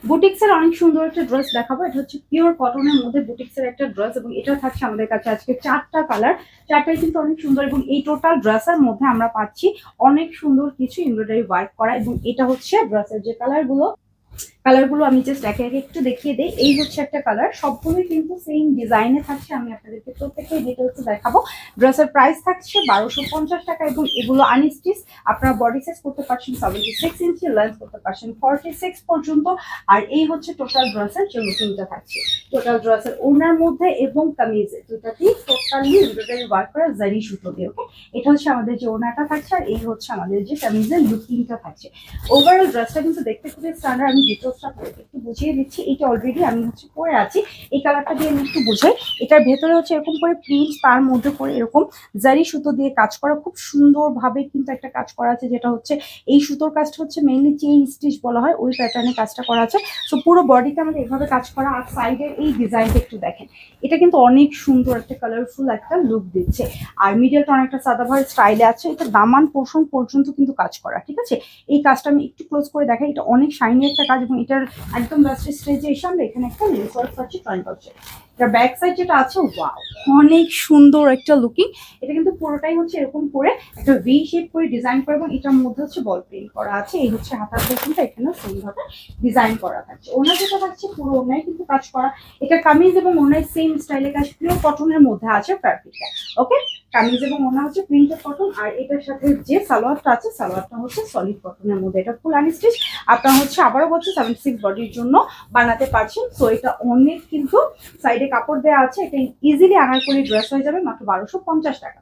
বুটিক্সের অনেক সুন্দর একটা ড্রেস দেখাবো। এটা হচ্ছে পিওর কটনের মধ্যে বুটিক্সের একটা ড্রেস, এবং এটা থাকছে আমাদের কাছে আজকে 4টা কালার। 4টাই কিন্তু অনেক সুন্দর, এবং এই টোটাল ড্রেসের মধ্যে আমরা পাচ্ছি অনেক সুন্দর কিছু এমব্রয়ডারি ওয়ার্ক করা। এবং এটা হচ্ছে ড্রেসের যে কালারগুলো আমি জাস্ট একে একে একটু দেখিয়ে দিই। এই হচ্ছে একটা কালার, সবগুলোই কিন্তু সেম ডিজাইনে থাকছে। আমি আপনাদেরকে প্রত্যেকটাই ডিটেলস দেখাবো। ড্রেসের প্রাইস থাকছে 1250 টাকা, এবং এগুলো আনস্টিচ। আপনারা বডি সাইজ করতে পারছেন 76 ইঞ্চি, লেন্থ করতে পারছেন 46 পর্যন্ত। আর এই হচ্ছে টোটাল ড্রেসের যে লুকিংটা থাকছে। টোটাল ড্রেসের ওড়নার মধ্যে এবং কামিজে দুটাতেই টোটালি এমব্রয়ডারি ওয়ার্ক করা জারি সুতো দিয়ে। ওকে, এটা হচ্ছে আমাদের যে ওড়নাটা থাকছে, আর এই হচ্ছে আমাদের যে কামিজের লুকিংটা থাকছে। ওভারঅল ড্রেসটা কিন্তু দেখতে খুবই স্ট্যান্ডার্ড। আমি ডিটেলসটা একটু বুঝিয়ে দিচ্ছি। এটা অলরেডি আমি হচ্ছে পরে আছি, এই কালারটা দিয়ে আমি একটু বুঝাই। এটার ভেতরে হচ্ছে এরকম করে প্রিন্ট, তার মধ্যে করে এরকম জারি সুতো দিয়ে কাজ করা, খুব সুন্দরভাবে কিন্তু একটা কাজ করা আছে, যেটা হচ্ছে এই সুতোর কাজটা হচ্ছে মেইনলি চেইন স্টিচ বলা হয়, ওই প্যাটার্নে কাজটা করা আছে। সো পুরো বডিতে আমাদের এভাবে কাজ করা। আর সাইডের এই ডিজাইনটা একটু দেখেন, এটা কিন্তু অনেক সুন্দর একটা কালারফুল একটা লুক দিচ্ছে। আর মিডলটা অনেকটা সাদাভার স্টাইলে আছে। এটা দামান পোর্শন পর্যন্ত কিন্তু কাজ করা, ঠিক আছে। এই কাজটা আমি একটু ক্লোজ করে দেখাই। এটা অনেক শাইনি একটা কাজ, এবং এটার একদম লাস্ট স্টেজে এসে আমরা এখানে একটা লেস ওয়ার্ক পাচ্ছি ট্রায়াঙ্গল। এটা ব্যাক সাইড যেটা আছে, ওয়াও, অনেক সুন্দর একটা লুকিং। এটা কিন্তু পুরোটাই হচ্ছে এরকম করে একটা ভি শেপ করে ডিজাইন করা, এবং এটার মধ্যে হচ্ছে বল প্রিন্ট করা আছে। এই হচ্ছে হাতার পোর্শনটা, এখানে সেম ভাবে ডিজাইন করা থাকছে। ওনার যেটা থাকছে পুরো ওনায় কিন্তু কাজ করা। এটা কামিজ এবং ওনায় সেম স্টাইলে কাজ, পিওর কটনের মধ্যে আছে ফ্যাব্রিকটা। ওকে, কামিজ এবং ওনা হচ্ছে প্রিন্টেড কটন। আর এটার সাথে যে সালোয়ারটা আছে, সালোয়ারটা হচ্ছে সলিড কটনের মধ্যে। এটা ফুল আনস্টিচ। আপনারা হচ্ছে আবারও বলছে 76 বডির জন্য বানাতে পারছেন। সো এটা অনেক কিন্তু সাইডে কাপড় দেওয়া আছে। এটা ইজিলি আনারকলি ড্রেস হয়ে যাবে মাত্র 1250 টাকা।